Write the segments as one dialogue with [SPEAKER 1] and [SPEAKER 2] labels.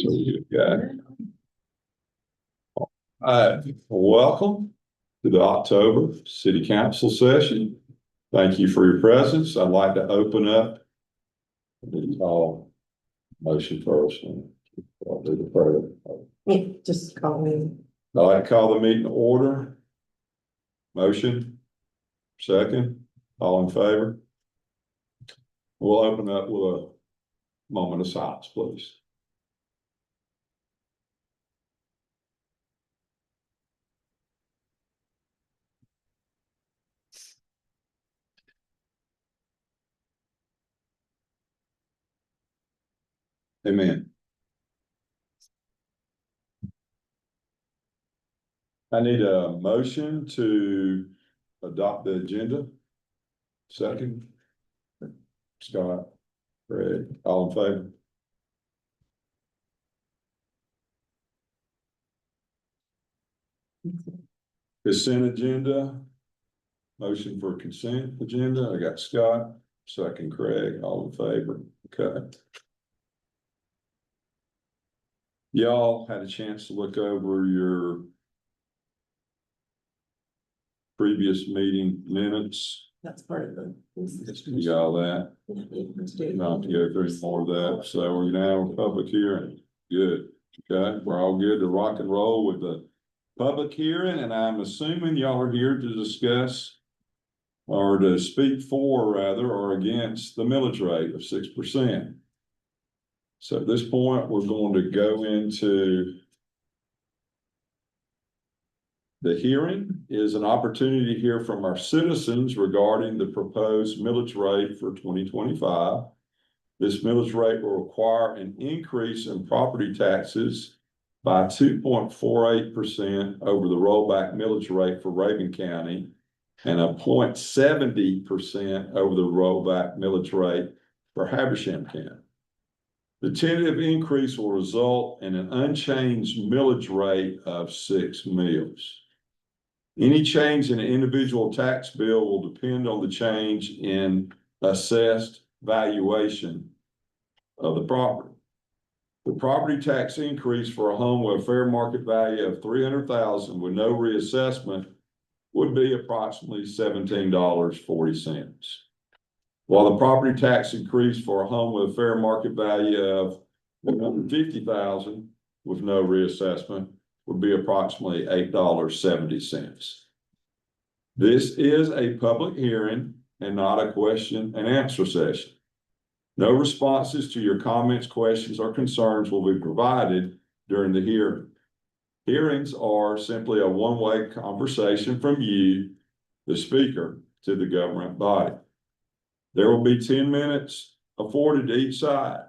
[SPEAKER 1] So you got. Welcome to the October City Council session. Thank you for your presence. I'd like to open up. Motion first. I'll do the prayer.
[SPEAKER 2] Just call me.
[SPEAKER 1] I'd like to call the meeting to order. Motion. Second. All in favor? We'll open up with a moment of silence, please. Amen. I need a motion to adopt the agenda. Second. Scott, Greg, all in favor? Consent agenda. Motion for consent agenda. I got Scott, second Craig, all in favor. Okay. Y'all had a chance to look over your previous meeting minutes.
[SPEAKER 2] That's part of the.
[SPEAKER 1] You got all that? Not to go through more of that. So we're now in public hearing. Good. Okay, we're all good to rock and roll with the public hearing, and I'm assuming y'all are here to discuss or to speak for rather, or against the millage rate of 6%. So at this point, we're going to go into the hearing is an opportunity to hear from our citizens regarding the proposed millage rate for 2025. This millage rate will require an increase in property taxes by 2.48% over the rollback millage rate for Raven County and a 0.70% over the rollback millage rate for Habersham County. The tentative increase will result in an unchanged millage rate of 6 mills. Any change in an individual tax bill will depend on the change in assessed valuation of the property. The property tax increase for a home with a fair market value of $300,000 with no reassessment would be approximately $17.40. While the property tax increase for a home with a fair market value of $150,000 with no reassessment would be approximately $8.70. This is a public hearing and not a question and answer session. No responses to your comments, questions, or concerns will be provided during the hearing. Hearings are simply a one-way conversation from you, the speaker, to the government body. There will be 10 minutes afforded to each side.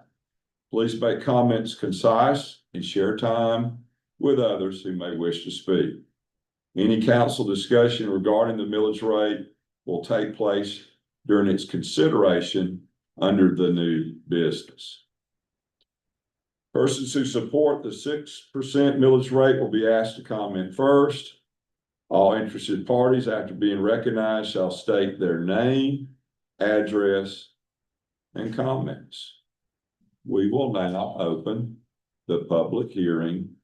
[SPEAKER 1] Please make comments concise and share time with others who may wish to speak. Any council discussion regarding the millage rate will take place during its consideration under the new business. Persons who support the 6% millage rate will be asked to comment first. All interested parties, after being recognized, shall state their name, address, and comments. We will now open the public hearing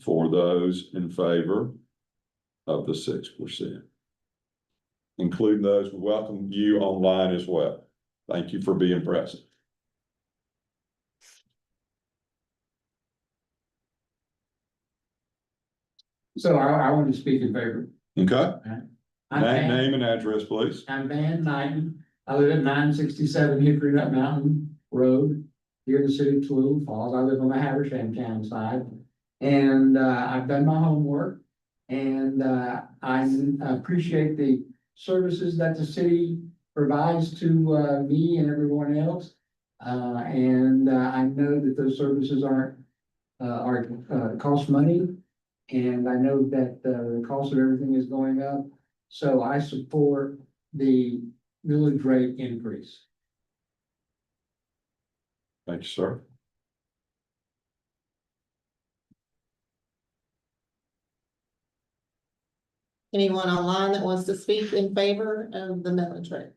[SPEAKER 1] for those in favor of the 6%. Including those who welcome you online as well. Thank you for being present.
[SPEAKER 3] So I want to speak in favor.
[SPEAKER 1] Okay.
[SPEAKER 3] I'm
[SPEAKER 1] Name and address, please.
[SPEAKER 3] I'm Van Knighton. I live at 967 Hickory Nut Mountain Road here in the city of Tallulah Falls. I live on the Habersham County side. And I've done my homework. And I appreciate the services that the city provides to me and everyone else. And I know that those services aren't cost money. And I know that the cost of everything is going up. So I support the millage rate increase.
[SPEAKER 1] Thank you, sir.
[SPEAKER 2] Anyone online that wants to speak in favor of the millage rate?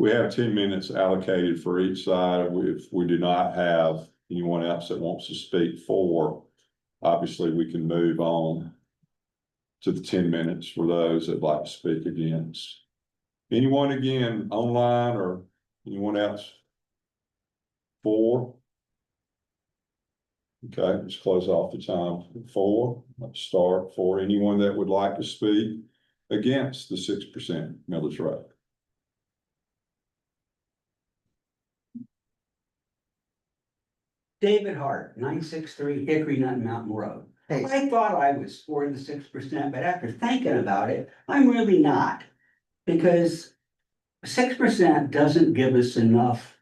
[SPEAKER 1] We have 10 minutes allocated for each side. If we do not have anyone else that wants to speak for, obviously we can move on to the 10 minutes for those that like to speak against. Anyone again online or anyone else? For? Okay, let's close off the time for. Let's start for anyone that would like to speak against the 6% millage rate.
[SPEAKER 4] David Hart, 963 Hickory Nut Mountain Road. I thought I was for the 6%, but after thinking about it, I'm really not. Because 6% doesn't give us enough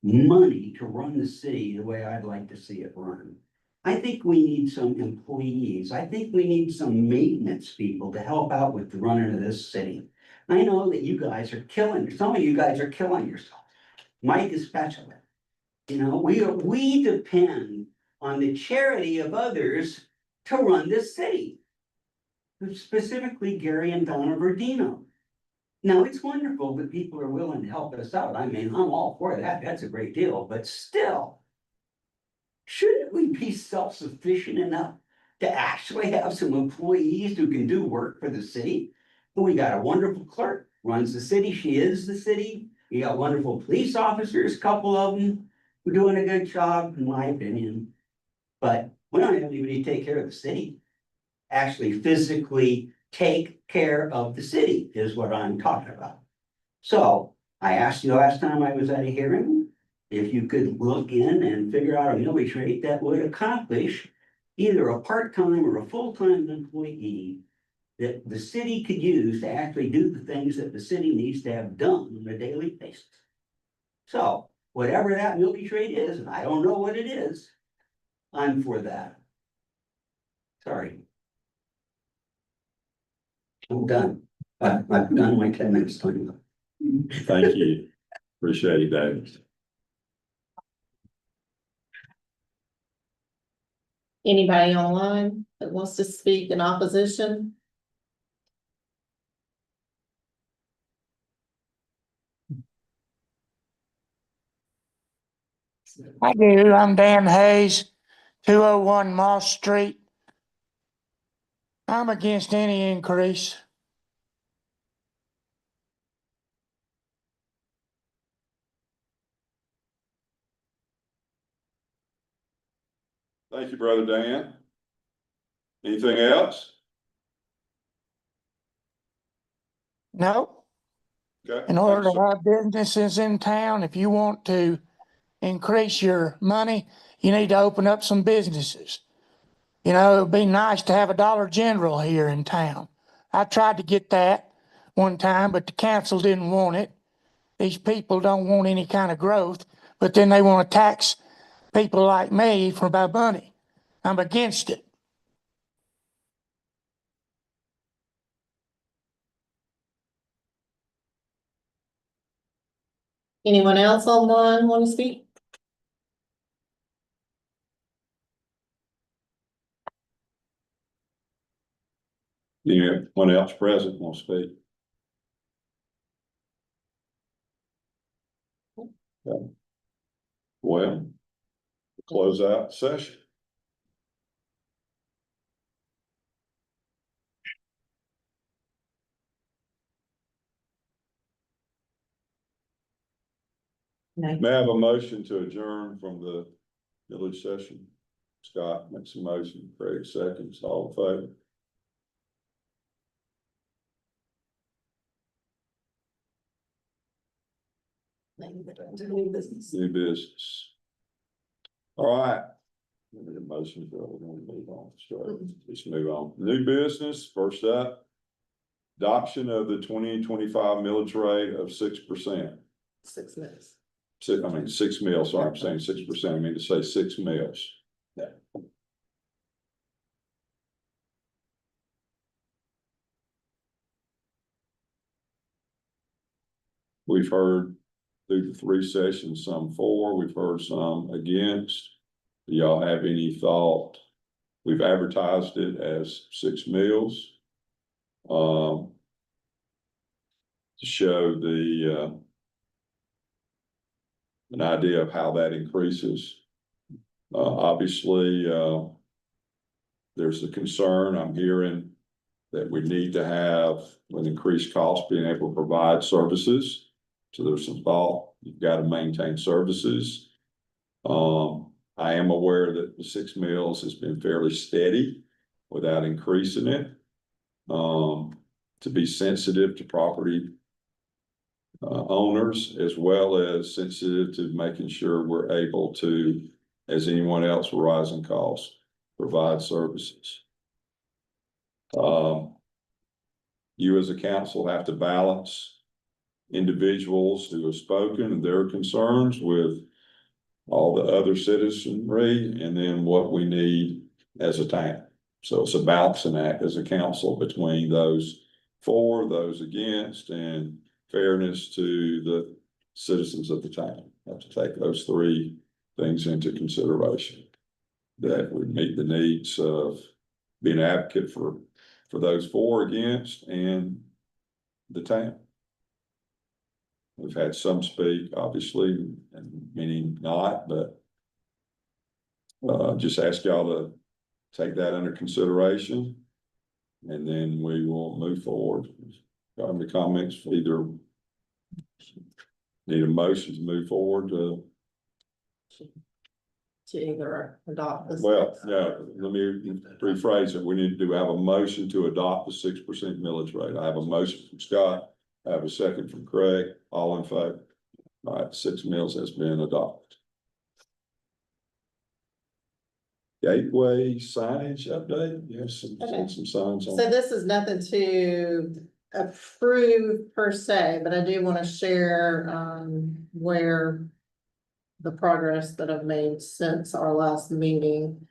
[SPEAKER 4] money to run the city the way I'd like to see it run. I think we need some employees. I think we need some maintenance people to help out with the running of this city. I know that you guys are some of you guys are killing yourself. Mike especially. You know, we depend on the charity of others to run this city. Specifically Gary and Donna Verdino. Now, it's wonderful that people are willing to help us out. I mean, I'm all for that. That's a great deal, but still. Shouldn't we be self-sufficient enough to actually have some employees who can do work for the city? We got a wonderful clerk, runs the city. She is the city. You got wonderful police officers, a couple of them. We're doing a good job, in my opinion. But we don't have anybody to take care of the city. Actually physically take care of the city is what I'm talking about. So I asked you last time I was at a hearing, if you could look in and figure out a millage rate that would accomplish either a part-time or a full-time employee that the city could use to actually do the things that the city needs to have done on a daily basis. So whatever that millage rate is, and I don't know what it is, I'm for that. Sorry. I'm done. I've done my 10 minutes.
[SPEAKER 1] Thank you. Appreciate it, David.
[SPEAKER 2] Anybody online that wants to speak in opposition?
[SPEAKER 5] I do. I'm Dan Hayes, 201 Moss Street. I'm against any increase.
[SPEAKER 1] Thank you, Brother Dan. Anything else?
[SPEAKER 5] No.
[SPEAKER 1] Okay.
[SPEAKER 5] In order
[SPEAKER 1] Thanks,
[SPEAKER 5] to
[SPEAKER 1] sir.
[SPEAKER 5] have businesses in town, if you want to increase your money, you need to open up some businesses. You know, it'd be nice to have a Dollar General here in town. I tried to get that one time, but the council didn't want it. These people don't want any kind of growth, but then they want to tax people like me for my money. I'm against it.
[SPEAKER 2] Anyone else online want to speak?
[SPEAKER 1] Anyone else present want to speak? Okay. Well, close out session.
[SPEAKER 2] No.
[SPEAKER 1] May I have a motion to adjourn from the village session? Scott makes a motion, Craig seconds, all in favor?
[SPEAKER 2] New business.
[SPEAKER 1] New business. All right. The motion, we're gonna move on, straight. Let's move on. New business, first up. Adoption of the 2025 millage rate of 6%.
[SPEAKER 2] 6 minutes.
[SPEAKER 1] 6 mils, sorry, I'm saying 6%, I mean to say 6 mils. Yeah. We've heard through the 3 sessions, some for, we've heard some against. Do y'all have any thought? We've advertised it as 6 mils. To show the an idea of how that increases. Obviously, there's a concern I'm hearing that we need to have with increased cost, being able to provide services. So there's some thought, you've got to maintain services. I am aware that the 6 mills has been fairly steady without increasing it. To be sensitive to property owners, as well as sensitive to making sure we're able to, as anyone else with rising costs, provide services. You as a council have to balance individuals who have spoken and their concerns with all the other citizenry, and then what we need as a town. So it's a balancing act as a council between those for, those against, and fairness to the citizens of the town. Have to take those three things into consideration. That would meet the needs of being an advocate for those for, against, and the town. We've had some speak, obviously, and many not, but just ask y'all to take that under consideration, and then we will move forward. Got any comments? Either need a motion to move forward to
[SPEAKER 2] either adopt this.
[SPEAKER 1] well, no, let me rephrase it. We need to have a motion to adopt the 6% millage rate. I have a motion from Scott. I have a second from Craig. All in favor? All right, 6 mills has been adopted. Gateway signage update? Yes,
[SPEAKER 2] Okay.
[SPEAKER 1] some signs on.
[SPEAKER 2] So this is nothing to approve per se, but I do want to share, where the progress that I've made since our last meeting.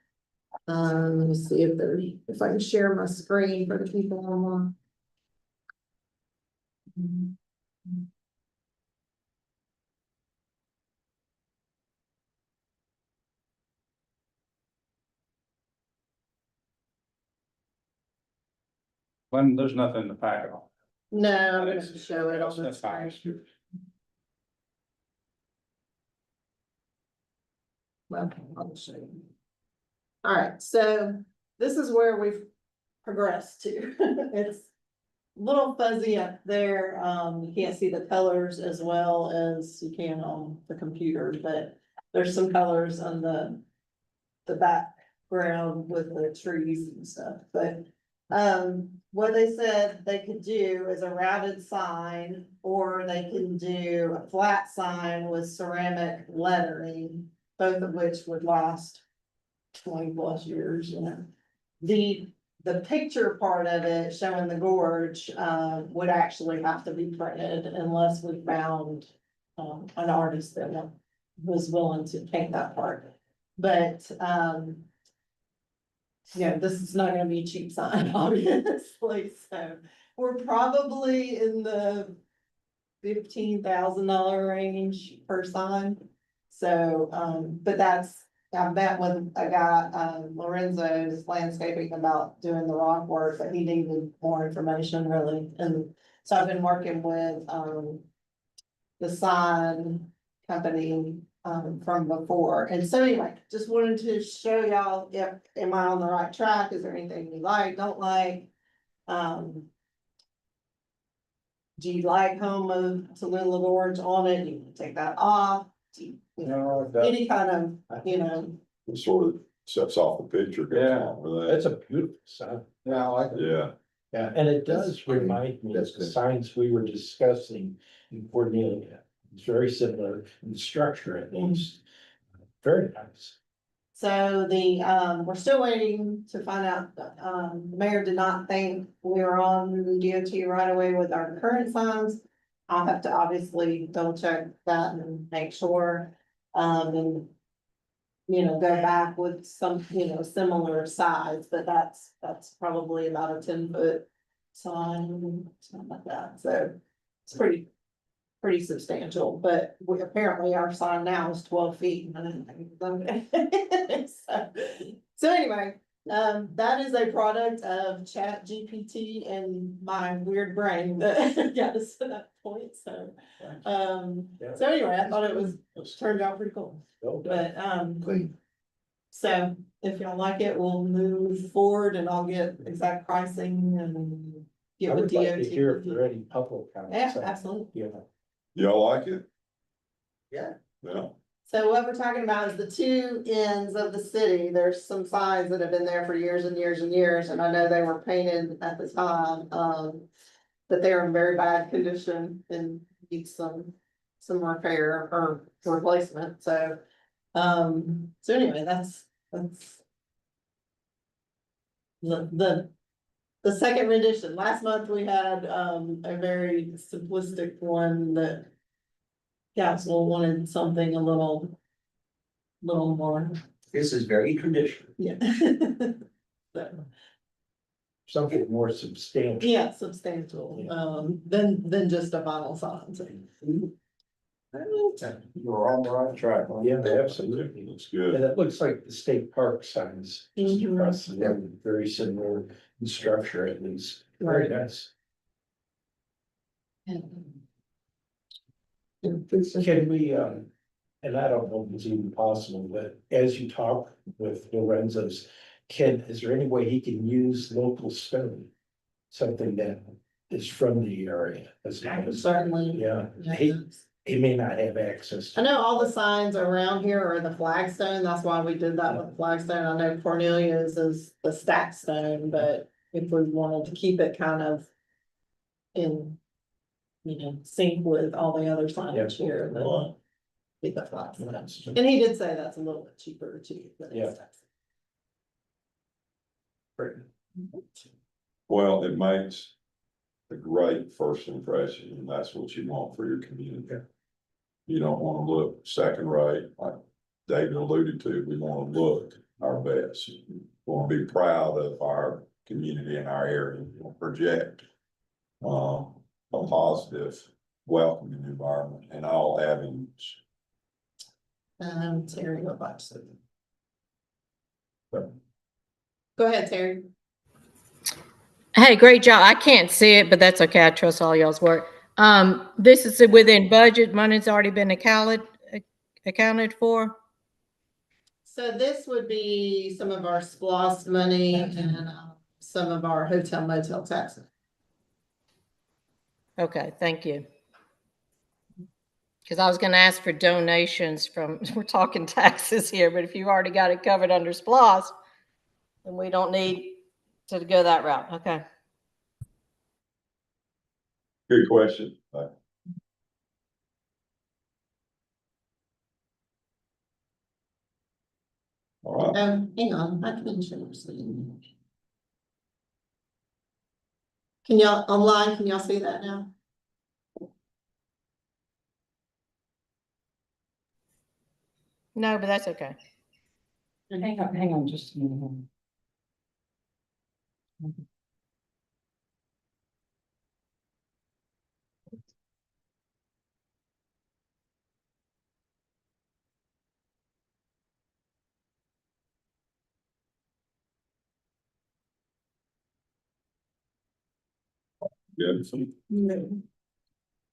[SPEAKER 2] Let me see if I can share my screen for the people online.
[SPEAKER 6] When there's nothing in the packet.
[SPEAKER 2] No, I'm gonna show it on the
[SPEAKER 6] That's fine.
[SPEAKER 2] screen. Well, I'll show you. All right, so this is where we've progressed to. It's a little fuzzy up there. You can't see the colors as well as you can on the computer, but there's some colors on the background with the trees and stuff, but what they said they could do is a rounded sign, or they can do a flat sign with ceramic lettering, both of which would last 20+ years, you know. The picture part of it showing the gorge, would actually have to be printed unless we found, an artist that was willing to paint that part. But, yeah, this is not gonna be a cheap sign, obviously, so we're probably in the $15,000 range per sign. So, but I met with a guy, Lorenzo's Landscaping, about doing the rock work, but he needed more information really, and so I've been working with, the sign company, from before. And so anyway, just wanted to show y'all if, am I on the right track? Is there anything you like, don't like? Do you like Home of Tallulah Gorge on it? You can take that off. Any kind of, you know,
[SPEAKER 1] It sort of sets off the picture. goes
[SPEAKER 6] Yeah.
[SPEAKER 1] along with that.
[SPEAKER 7] That's a beautiful sign.
[SPEAKER 3] Yeah, I like it.
[SPEAKER 1] Yeah,
[SPEAKER 7] Yeah, and it does remind me of
[SPEAKER 1] That's
[SPEAKER 7] the
[SPEAKER 1] good.
[SPEAKER 7] signs we were discussing in Cornelia. It's very similar in structure at least. Very nice.
[SPEAKER 2] so we're still waiting to find out, the mayor did not think we were on the DOT right away with our current signs. I'll have to obviously double check that and make sure, and you know, go back with some, you know, similar size, but that's probably about a 10-foot sign, something like that, so it's pretty substantial, but apparently our sign now is 12 feet. So anyway, that is a product of Chat GPT and my weird brain that got us to that point, so.
[SPEAKER 7] Yeah.
[SPEAKER 2] So anyway, I thought it was, turned out pretty cool,
[SPEAKER 7] Well done.
[SPEAKER 2] but, so if y'all like it, we'll move forward and I'll get exact pricing and
[SPEAKER 7] I
[SPEAKER 2] get with
[SPEAKER 7] would like to hear if
[SPEAKER 2] DOT.
[SPEAKER 7] there are any public
[SPEAKER 2] Yeah,
[SPEAKER 7] comments.
[SPEAKER 2] absolutely.
[SPEAKER 7] Yeah.
[SPEAKER 1] Y'all like it?
[SPEAKER 4] Yeah.
[SPEAKER 1] Yeah,
[SPEAKER 2] So what we're talking about is the two ends of the city. There's some signs that have been there for years and years and years, and I know they were painted at the time, but they're in very bad condition and need some repair or replacement, so. So anyway, that's. The second rendition. Last month we had, a very simplistic one that. Council wanted something a little more,
[SPEAKER 4] This is very traditional.
[SPEAKER 2] yeah. So,
[SPEAKER 7] Something more substantial.
[SPEAKER 2] yeah, substantial, than just a vinyl sign. So.
[SPEAKER 7] You're on the right track. Yeah, absolutely.
[SPEAKER 1] looks good.
[SPEAKER 7] And it looks like the state park signs, just
[SPEAKER 2] Mhm.
[SPEAKER 7] across the road, very similar in structure at least. Very
[SPEAKER 2] Right.
[SPEAKER 7] nice. Can we, and I don't know if it's even possible, but as you talk with Lorenzo's, is there any way he can use local stone? Something that is from the area as opposed,
[SPEAKER 2] Certainly.
[SPEAKER 7] yeah,
[SPEAKER 2] Yeah.
[SPEAKER 7] he may not have access
[SPEAKER 2] I
[SPEAKER 7] to.
[SPEAKER 2] know all the signs around here are the flagstone, that's why we did that with flagstone, I know Cornelia's is the stack stone, but if we wanted to keep it kind of. In, sync with all the other signage here, then. Be the flagstone, and he did say that's a little bit cheaper too. than the
[SPEAKER 7] Yeah.
[SPEAKER 2] stack stone.
[SPEAKER 1] Well, it makes a great first impression, and that's what you want for your community. You don't wanna look second rate, like David alluded to, we wanna look our best. We wanna be proud of our community and our area, we wanna project a positive, welcoming environment in all avenues.
[SPEAKER 2] Terry, what about you? Go ahead, Terry.
[SPEAKER 8] Hey, great job. I can't see it, but that's okay. I trust all y'all's work. This is within budget. Money's already been accounted for.
[SPEAKER 2] So this would be some of our SPOS money and some of our hotel motel taxes.
[SPEAKER 8] Okay, thank you. Because I was gonna ask for donations from, we're talking taxes here, but if you've already got it covered under SPOS, then we don't need to go that route. Okay.
[SPEAKER 1] Good question. All right,
[SPEAKER 2] Hang on, I can show you. Can y'all, online, can y'all see that now?
[SPEAKER 8] No, but that's okay.
[SPEAKER 3] Hang on just a minute.
[SPEAKER 1] good.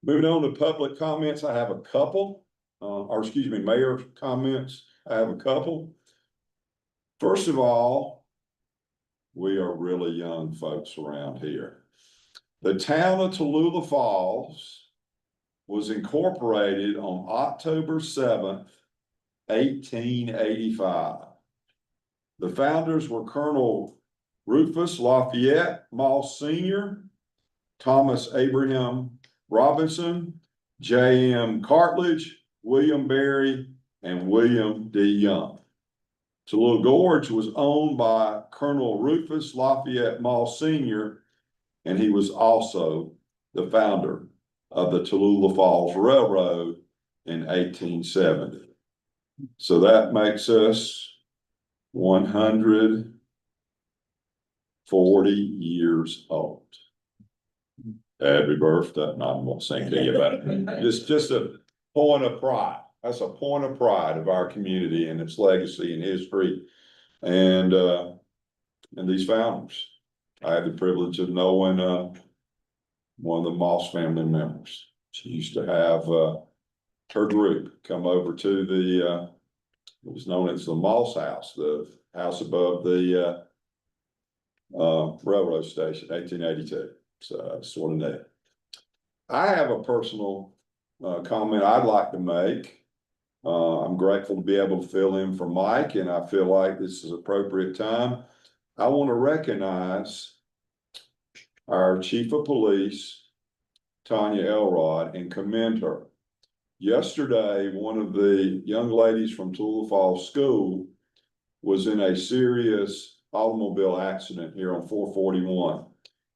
[SPEAKER 1] Moving on to public comments, I have a couple, or excuse me, mayor comments, I have a couple. First of all, we are really young folks around here. The town of Tallulah Falls was incorporated on October 7th, 1885. The founders were Colonel Rufus Lafayette Moss Sr., Thomas Abraham Robinson, J.M. Cartledge, William Berry, and William D. Young. Tallulah Gorge was owned by Colonel Rufus Lafayette Moss Sr., and he was also the founder of the Tallulah Falls Railroad in 1870. So that makes us 140 years old. Happy birthday. No, I'm gonna sing to you about it. It's just a point of pride. That's a point of pride of our community and its legacy and history. And these founders. I had the privilege of knowing one of the Moss family members. She used to have, her group come over to the, it was known as the Moss House, the house above the, railroad station, 1882. So it's sort of neat. I have a personal, comment I'd like to make. I'm grateful to be able to fill in for Mike, and I feel like this is appropriate time. I want to recognize our chief of police, Tanya Elrod, and commend her. Yesterday, one of the young ladies from Tallulah Falls School was in a serious automobile accident here on 441.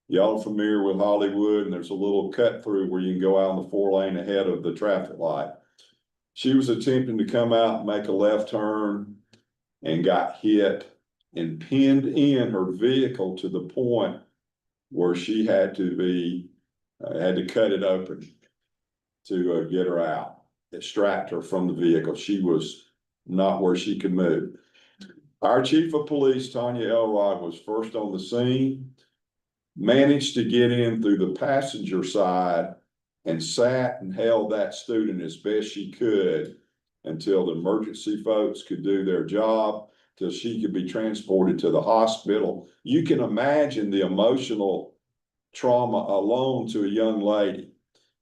[SPEAKER 1] Y'all are familiar with Hollywood, and there's a little cut through where you can go out on the 4 lane ahead of the traffic light. She was attempting to come out and make a left turn and got hit and pinned in her vehicle to the point where she had to cut it open to get her out, extract her from the vehicle. She was not where she could move. Our chief of police, Tanya Elrod, was first on the scene, managed to get in through the passenger side and sat and held that student as best she could until the emergency folks could do their job, till she could be transported to the hospital. You can imagine the emotional trauma alone to a young lady.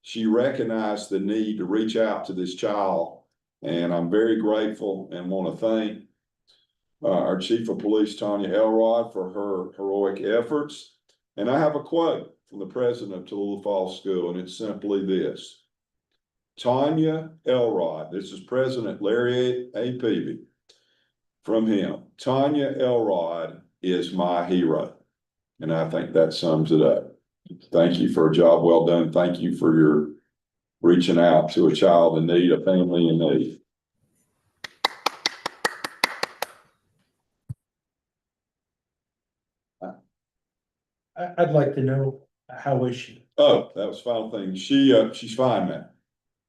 [SPEAKER 1] She recognized the need to reach out to this child, and I'm very grateful and want to thank our chief of police, Tanya Elrod, for her heroic efforts. And I have a quote from the president of Tallulah Falls School, and it's simply this: Tanya Elrod, this is President Larry A. Peavy, from him, Tanya Elrod is my hero. And I think that sums it up. Thank you for a job well done. Thank you for your reaching out to a child in need, a family in need.
[SPEAKER 7] I'd like to know, how is she?
[SPEAKER 1] Oh, that was the final thing. She's fine now.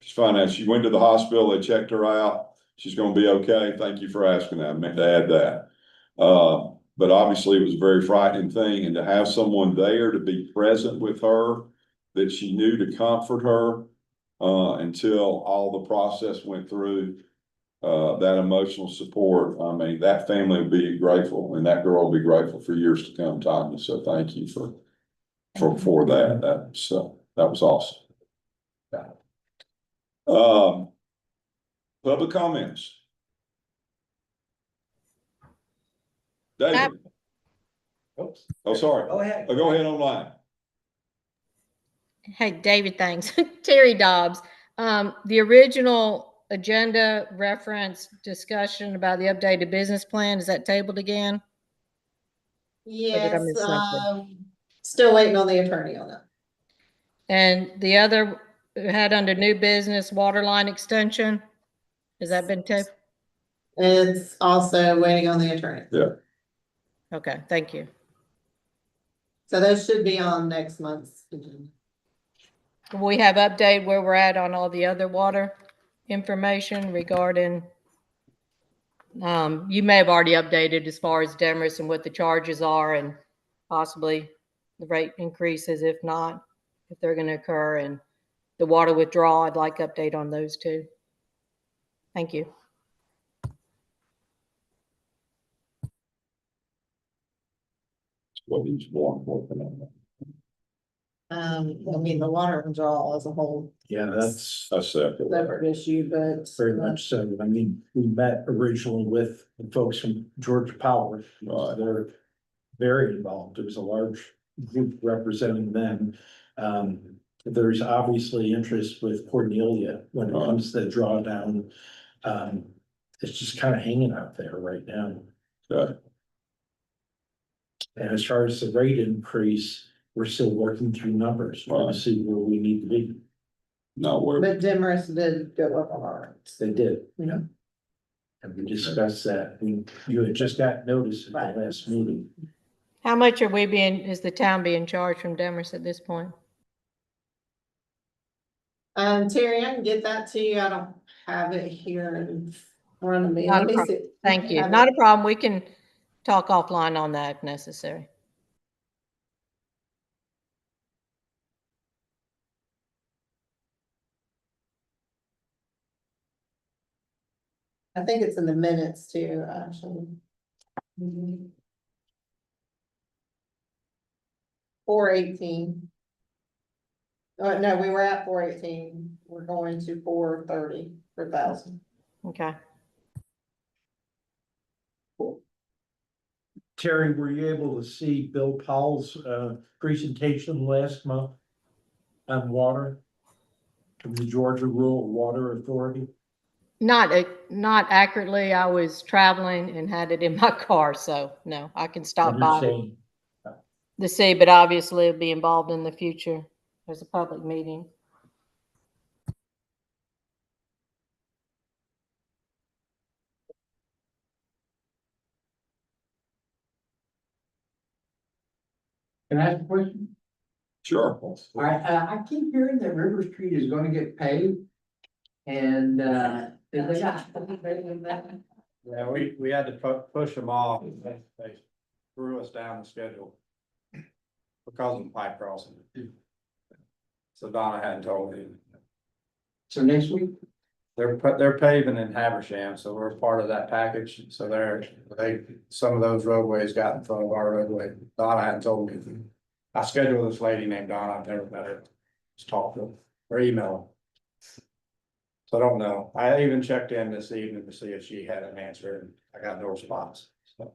[SPEAKER 1] She's fine now. She went to the hospital. They checked her out. She's gonna be okay. Thank you for asking that. I meant to add that. But obviously it was a very frightening thing, and to have someone there to be present with her, that she knew to comfort her, until all the process went through, that emotional support. I mean, that family will be grateful, and that girl will be grateful for years to come, Tanya. So thank you for that. That was awesome. Public comments. David.
[SPEAKER 7] Oops.
[SPEAKER 1] Oh, sorry.
[SPEAKER 4] Go ahead.
[SPEAKER 1] Go ahead online.
[SPEAKER 8] Hey, David, thanks. Terry Dobbs. The original agenda reference discussion about the updated business plan, is that tabled again?
[SPEAKER 2] Yes,
[SPEAKER 8] miss something?
[SPEAKER 2] still waiting on the attorney on that.
[SPEAKER 8] And the other had under new business water line extension, has that been tabled?
[SPEAKER 2] It's also waiting on the attorney.
[SPEAKER 1] Yeah.
[SPEAKER 8] Okay, thank you.
[SPEAKER 2] So those should be on next month's agenda.
[SPEAKER 8] We have update where we're at on all the other water information regarding, you may have already updated as far as Demarest and what the charges are and possibly the rate increases, if not, if they're going to occur, and the water withdrawal. I'd like update on those too. Thank you.
[SPEAKER 1] What he's working on.
[SPEAKER 2] I mean, the water withdrawal as a whole
[SPEAKER 7] Yeah, that's
[SPEAKER 1] Separate.
[SPEAKER 2] separate issue, but.
[SPEAKER 7] very much so. I mean, we met originally with the folks from Georgia Power.
[SPEAKER 1] Right.
[SPEAKER 7] They're very involved. There was a large group representing them. There's obviously interest with Cornelia when it
[SPEAKER 1] Right.
[SPEAKER 7] comes to the drawdown. It's just kind of hanging out there right now.
[SPEAKER 1] Okay.
[SPEAKER 7] And as far as the rate increase, we're still working through numbers, trying to see where we need to be.
[SPEAKER 1] No, we're,
[SPEAKER 2] But Demarest did go up on our rates.
[SPEAKER 7] They did.
[SPEAKER 2] Yeah.
[SPEAKER 7] And we discussed that. You had just got notice at the last meeting.
[SPEAKER 8] How much are we being, is the town being charged from Demarest at this point?
[SPEAKER 2] Terry, I can get that to you. I don't have it here in front of me.
[SPEAKER 8] Not a
[SPEAKER 2] Let me
[SPEAKER 8] problem.
[SPEAKER 2] see.
[SPEAKER 8] Thank you.
[SPEAKER 2] Have
[SPEAKER 8] Not
[SPEAKER 2] it.
[SPEAKER 8] a problem. We can talk offline on that if necessary.
[SPEAKER 2] I think it's in the minutes too, actually. 418. No, we were at 418. We're going to 430 per thousand.
[SPEAKER 8] Okay.
[SPEAKER 7] Terry, were you able to see Bill Powell's presentation last month on water? From the Georgia Rural Water Authority?
[SPEAKER 8] Not accurately. I was traveling and had it in my car, so no, I can stop by
[SPEAKER 7] Understand.
[SPEAKER 8] to see, but obviously it'll be involved in the future as a public meeting.
[SPEAKER 3] Can I ask a question?
[SPEAKER 1] Sure.
[SPEAKER 3] I keep hearing that River Street is gonna get paved. And, did they got?
[SPEAKER 6] Yeah, we had to push them off. They threw us down the schedule. Because of the pipe crossing. So Donna hadn't told me.
[SPEAKER 3] So next week?
[SPEAKER 6] They're paving in Habersham, so we're part of that package. So some of those roadways got in front of our roadway. Donna hadn't told me. I scheduled this lady named Donna. I've never met her. Just talked to her or email her. So I don't know. I even checked in this evening to see if she had an answer and I got no response. So,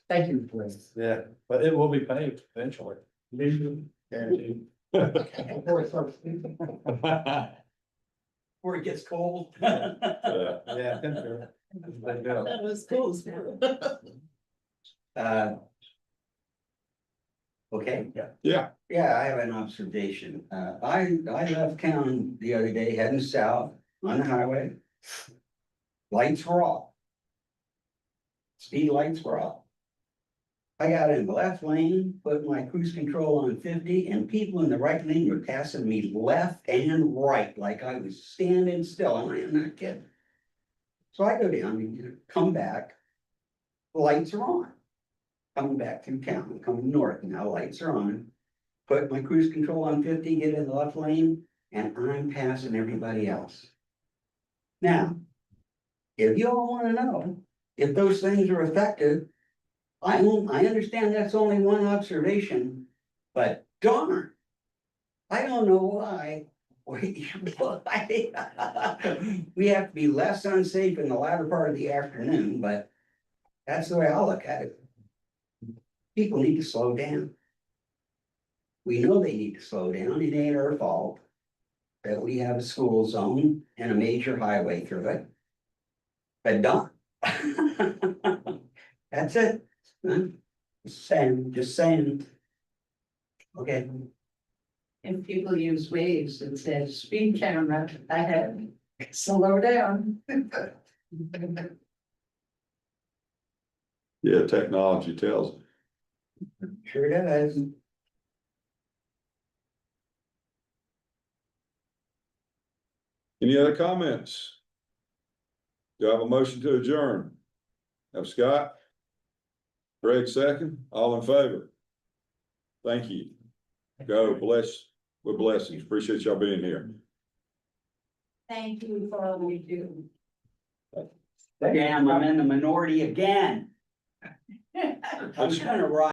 [SPEAKER 3] Thank you, please.
[SPEAKER 6] yeah, but it will be paved eventually. Guaranteed.
[SPEAKER 4] Before it gets cold.
[SPEAKER 6] Yeah, sure.
[SPEAKER 2] That was cool.
[SPEAKER 4] Okay.
[SPEAKER 1] Yeah,
[SPEAKER 4] Yeah, I have an observation. I left town the other day heading south on the highway. Lights were off. Speed lights were off. I got in the left lane, put my cruise control on 50, and people in the right lane were passing me left and right, like I was standing still, and I am not kidding. So I go down and come back. Lights are on. Coming back through town, coming north, now lights are on. Put my cruise control on 50, get in the left lane, and I'm passing everybody else. Now, if you all wanna know if those things are effective, I understand that's only one observation, but darn. I don't know why. We have to be less unsafe in the latter part of the afternoon, but that's the way I look at it. People need to slow down. We know they need to slow down. It ain't our fault that we have a school zone and a major highway through it. But don't. That's it. Just saying. Okay.
[SPEAKER 9] And people use waves instead of speed camera, I have slow down.
[SPEAKER 1] yeah, technology tells.
[SPEAKER 4] Sure does.
[SPEAKER 1] Any other comments? Do I have a motion to adjourn? Have Scott? Greg second, all in favor? Thank you. Go with blessings. Appreciate y'all being here.
[SPEAKER 9] Thank you for all you do.
[SPEAKER 4] Damn, I'm in the minority again. I'm trying to ride.